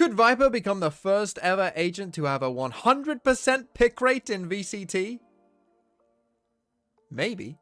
Could Viper become the first ever agent to have a 100% pick rate in VCT? Maybe.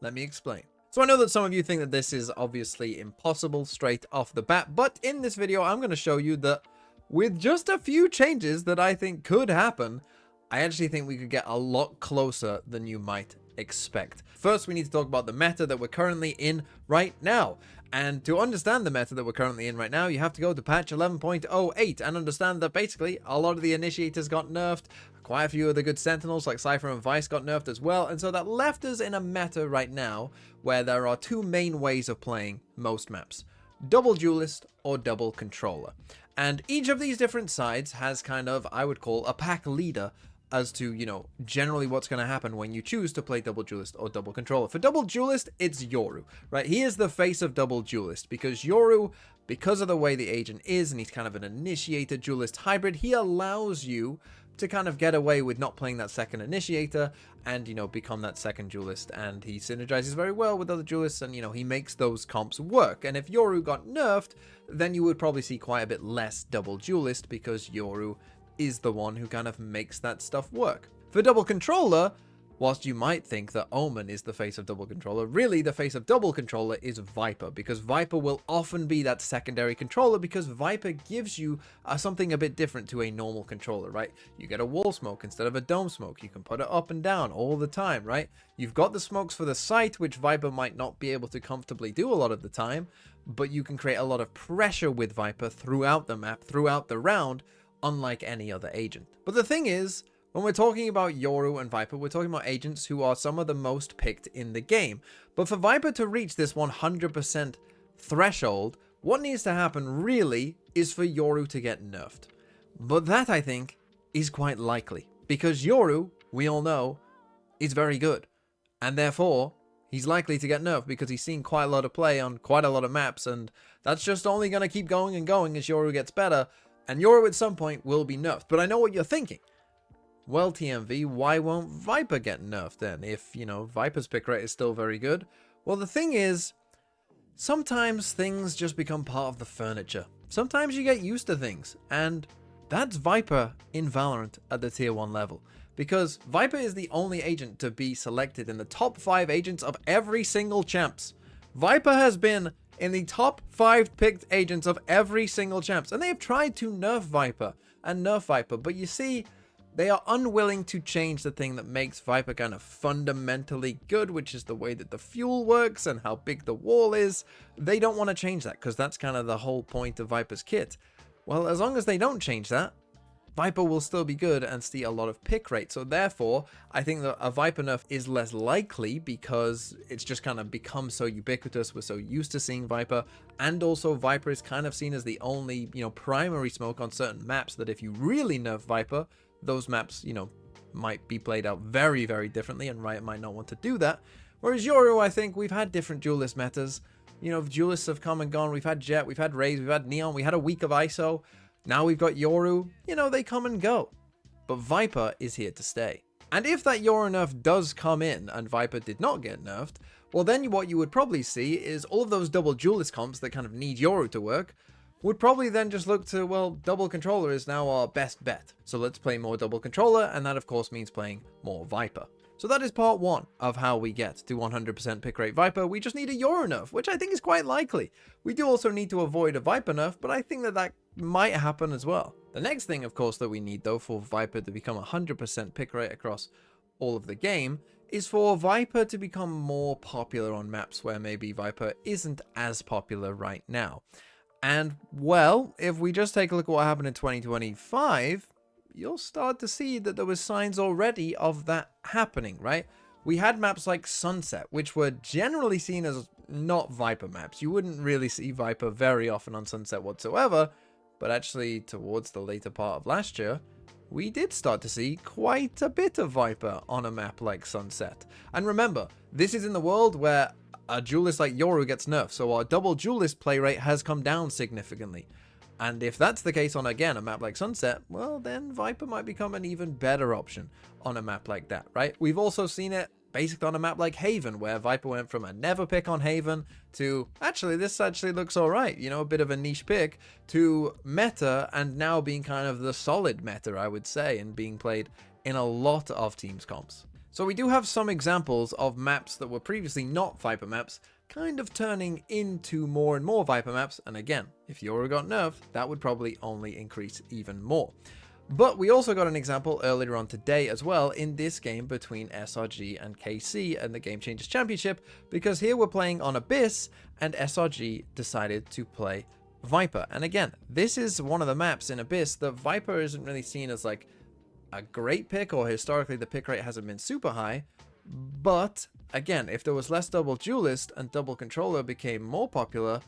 Let me explain. So I know that some of you think that this is obviously impossible straight off the bat, but in this video I'm going to show you that with just a few changes that I think could happen, I actually think we could get a lot closer than you might expect. First, we need to talk about the meta that we're currently in right now. And to understand the meta that we're currently in right now, you have to go to patch 11.08 and understand that basically a lot of the initiators got nerfed. Quite a few of the good sentinels like Cypher and Vice got nerfed as well. And so that left us in a meta right now where there are two main ways of playing most maps: double duelist or double controller. And each of these different sides has kind of, I would call, a pack leader as to, you know, generally what's going to happen when you choose to play double duelist or double controller. For double duelist, it's Yoru, right? He is the face of double duelist because Yoru, because of the way the agent is, and he's kind of an initiator duelist hybrid, he allows you to kind of get away with not playing that second initiator and, you know, become that second duelist. And he synergizes very well with other duelists and, you know, he makes those comps work. And if Yoru got nerfed, then you would probably see quite a bit less double duelist because Yoru is the one who kind of makes that stuff work. For double controller, whilst you might think that Omen is the face of double controller, really the face of double controller is Viper, because Viper will often be that secondary controller because Viper gives you something a bit different to a normal controller, right? You get a wall smoke instead of a dome smoke. You can put it up and down all the time, right? You've got the smokes for the site, which Viper might not be able to comfortably do a lot of the time, but you can create a lot of pressure with Viper throughout the map, throughout the round, unlike any other agent. But the thing is, when we're talking about Yoru and Viper, we're talking about agents who are some of the most picked in the game. But for Viper to reach this 100% threshold, what needs to happen really is for Yoru to get nerfed. But that, I think, is quite likely. Because Yoru, we all know, is very good. And therefore, he's likely to get nerfed because he's seen quite a lot of play on quite a lot of maps. And that's just only going to keep going and going as Yoru gets better. And Yoru at some point will be nerfed. But I know what you're thinking. Well, TMV, why won't Viper get nerfed then? If, you know, Viper's pick rate is still very good. Well, the thing is, sometimes things just become part of the furniture. Sometimes you get used to things. And that's Viper in Valorant at the tier 1 level. Because Viper is the only agent to be selected in the top 5 agents of every single champs. Viper has been in the top 5 picked agents of every single champs. And they have tried to nerf Viper and nerf Viper. But you see, they are unwilling to change the thing that makes Viper kind of fundamentally good, which is the way that the fuel works and how big the wall is. They don't want to change that because that's kind of the whole point of Viper's kit. Well, as long as they don't change that, Viper will still be good and see a lot of pick rate. So therefore, I think that a Viper nerf is less likely because it's just kind of become so ubiquitous. We're so used to seeing Viper. And also Viper is kind of seen as the only, you know, primary smoke on certain maps that if you really nerf Viper, those maps, you know, might be played out very, very differently. And Riot might not want to do that. Whereas Yoru, I think we've had different duelist metas. You know, duelists have come and gone. We've had Jet, we've had Raze, we've had Neon, we had a week of ISO. Now we've got Yoru, you know, they come and go. But Viper is here to stay. And if that Yoru nerf does come in and Viper did not get nerfed, well then what you would probably see is all of those double duelist comps that kind of need Yoru to work would probably then just look to, well, double controller is now our best bet. So let's play more double controller, and that of course means playing more Viper. So that is part 1 of how we get to 100% pick rate Viper. We just need a Yoru nerf, which I think is quite likely. We do also need to avoid a Viper nerf, but I think that that might happen as well. The next thing, of course, that we need though for Viper to become 100% pick rate across all of the game is for Viper to become more popular on maps where maybe Viper isn't as popular right now. And well, if we just take a look at what happened in 2025, you'll start to see that there was signs already of that happening, right? We had maps like Sunset, which were generally seen as not Viper maps. You wouldn't really see Viper very often on Sunset whatsoever, but actually towards the later part of last year, we did start to see quite a bit of Viper on a map like Sunset. And remember, this is in the world where a duelist like Yoru gets nerfed, so our double duelist play rate has come down significantly. And if that's the case on, again, a map like Sunset, well, then Viper might become an even better option on a map like that, right? We've also seen it basically on a map like Haven, where Viper went from a never pick on Haven to actually this actually looks all right, you know, a bit of a niche pick, to meta, and now being kind of the solid meta, I would say, and being played in a lot of teams comps. So we do have some examples of maps that were previously not Viper maps kind of turning into more and more Viper maps, and again, if Yoru got nerfed, that would probably only increase even more. But we also got an example earlier on today as well in this game between SRG and KC and the Game Changers Championship, because here we're playing on Abyss and SRG decided to play Viper. And again, this is one of the maps in Abyss that Viper isn't really seen as like a great pick, or historically the pick rate hasn't been super high. But again, if there was less double duelist and double controller became more popular,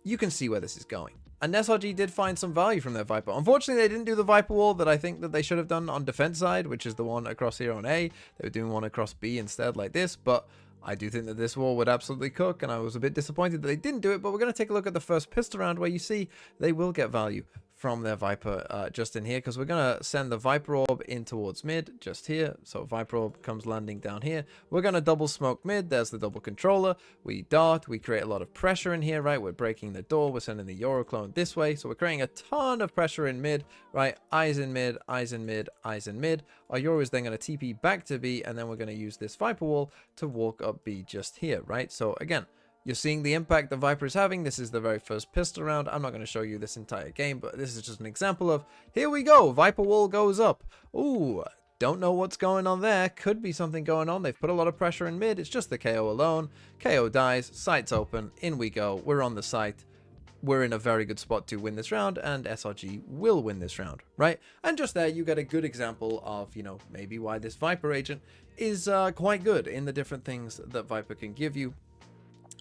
you can see where this is going. And SRG did find some value from their Viper. Unfortunately, they didn't do the Viper wall that I think that they should have done on defense side, which is the one across here on A. They were doing one across B instead like this, but I do think that this wall would absolutely cook, and I was a bit disappointed that they didn't do it. But we're going to take a look at the first pistol round where you see they will get value from their Viper just in here, because we're going to send the Viper orb in towards mid just here. So Viper orb comes landing down here. We're going to double smoke mid. There's the double controller. We dart. We create a lot of pressure in here, right? We're breaking the door. We're sending the Yoru clone this way. So we're creating a ton of pressure in mid, right? Eyes in mid, eyes in mid, eyes in mid. Our Yoru is then going to TP back to B, and then we're going to use this Viper wall to walk up B just here, right? So again, you're seeing the impact the Viper is having. This is the very first pistol round. I'm not going to show you this entire game, but this is just an example of, here we go, Viper wall goes up. Ooh, don't know what's going on there. Could be something going on. They've put a lot of pressure in mid. It's just the KO alone. KO dies, site's open, in we go. We're on the site. We're in a very good spot to win this round, and SRG will win this round, right? And just there, you get a good example of, you know, maybe why this Viper agent is quite good in the different things that Viper can give you.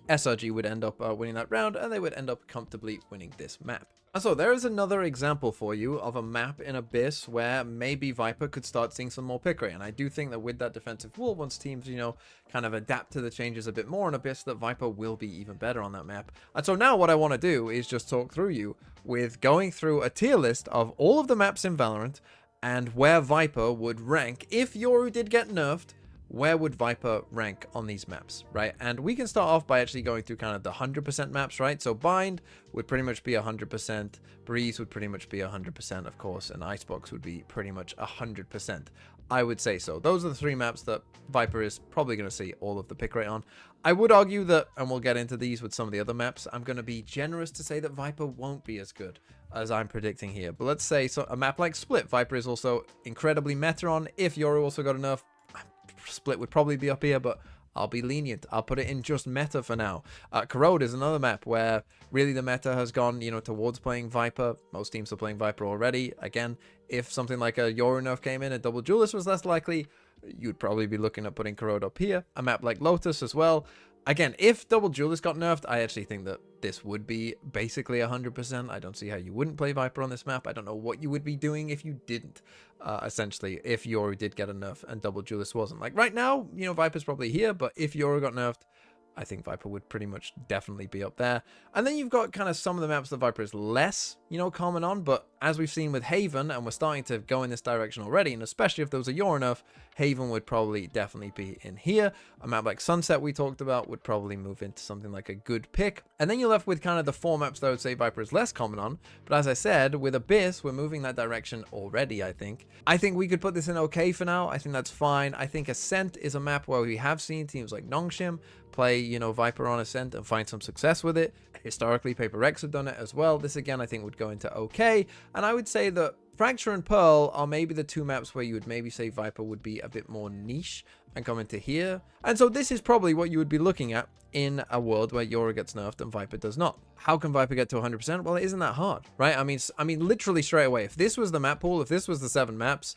SRG would end up winning that round, and they would end up comfortably winning this map. And so there is another example for you of a map in Abyss where maybe Viper could start seeing some more pick rate. And I do think that with that defensive wall, once teams, you know, kind of adapt to the changes a bit more in Abyss, that Viper will be even better on that map. And so now what I want to do is just talk through you with going through a tier list of all of the maps in Valorant and where Viper would rank if Yoru did get nerfed. Where would Viper rank on these maps, right? And we can start off by actually going through kind of the 100% maps, right? So Bind would pretty much be 100%, Breeze would pretty much be 100%, of course, and Icebox would be pretty much 100%. I would say so. Those are the three maps that Viper is probably going to see all of the pick rate on. I would argue that, and we'll get into these with some of the other maps, I'm going to be generous to say that Viper won't be as good as I'm predicting here. But let's say so a map like Split, Viper is also incredibly meta on. If Yoru also got enough, Split would probably be up here, but I'll be lenient. I'll put it in just meta for now. Corrode is another map where really the meta has gone, you know, towards playing Viper. Most teams are playing Viper already. Again, if something like a Yoru nerf came in, a double duelist was less likely, you'd probably be looking at putting Corrode up here. A map like Lotus as well. Again, if double duelist got nerfed, I actually think that this would be basically 100%. I don't see how you wouldn't play Viper on this map. I don't know what you would be doing if you didn't, essentially, if Yoru did get a nerf and double duelist wasn't. Like right now, you know, Viper's probably here, but if Yoru got nerfed, I think Viper would pretty much definitely be up there. And then you've got kind of some of the maps that Viper is less, you know, common on. But as we've seen with Haven, and we're starting to go in this direction already, and especially if there was a Yoru nerf, Haven would probably definitely be in here. A map like Sunset we talked about would probably move into something like a good pick. And then you're left with kind of the four maps that I would say Viper is less common on. But as I said, with Abyss, we're moving that direction already, I think. I think we could put this in okay for now. I think that's fine. I think Ascent is a map where we have seen teams like Nongshim play, you know, Viper on Ascent and find some success with it. Historically, Paper X have done it as well. This again, I think would go into okay. And I would say that Fracture and Pearl are maybe the two maps where you would maybe say Viper would be a bit more niche and come into here. And so this is probably what you would be looking at in a world where Yoru gets nerfed and Viper does not. How can Viper get to 100%? Well, it isn't that hard, right? I mean, literally straight away, if this was the map pool, if this was the 7 maps,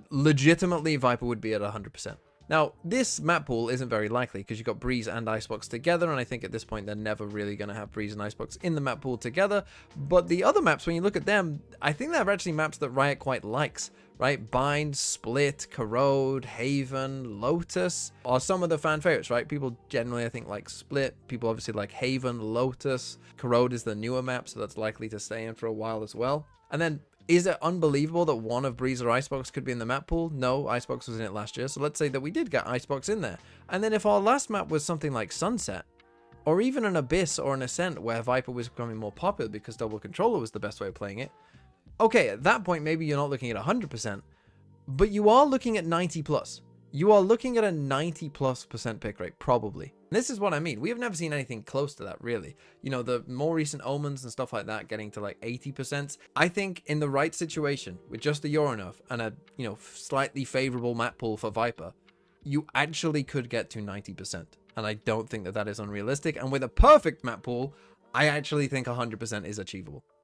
legitimately Viper would be at 100%. Now, this map pool isn't very likely because you've got Breeze and Icebox together, and I think at this point they're never really going to have Breeze and Icebox in the map pool together. But the other maps, when you look at them, I think they're actually maps that Riot quite likes, right? Bind, Split, Corrode, Haven, Lotus are some of the fan favorites, right? People generally, I think, like Split. People obviously like Haven, Lotus. Corrode is the newer map, so that's likely to stay in for a while as well. And then, is it unbelievable that one of Breeze or Icebox could be in the map pool? No, Icebox was in it last year, so let's say that we did get Icebox in there. And then if our last map was something like Sunset, or even an Abyss or an Ascent where Viper was becoming more popular because double controller was the best way of playing it, okay, at that point, maybe you're not looking at 100%, but you are looking at 90 plus. You are looking at a 90+% pick rate, probably. And this is what I mean. We have never seen anything close to that, really. You know, the more recent Omens and stuff like that getting to like 80%. I think in the right situation, with just a Yorunuff and a, you know, slightly favorable map pool for Viper, you actually could get to 90%. And I don't think that that is unrealistic. And with a perfect map pool, I actually think 100% is achievable.